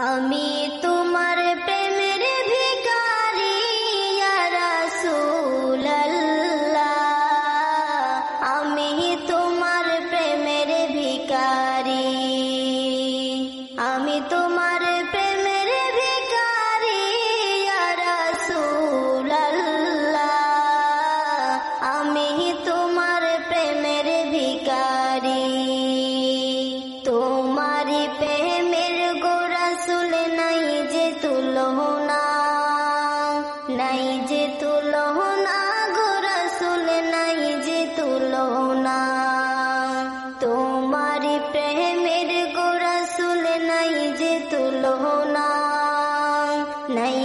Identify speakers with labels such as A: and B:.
A: আমি তোমার প্রেমের ভিখারি ইয়া রাসূলুল্লাহ, আমি তোমার প্রেমের ভিখারি, আমি তোমার প্রেমের ভিখারি ইয়া রাসূলুল্লাহ, আমি তোমার প্রেমের ভিখারি। তোমারি প্রেমের গো রাসূল নাই যে তুলনা, নাই যে তুলনা গো রাসূল নাই যে তুলনা। তোমারি প্রেমের গো রাসূল নাই যে তুলনা, নাই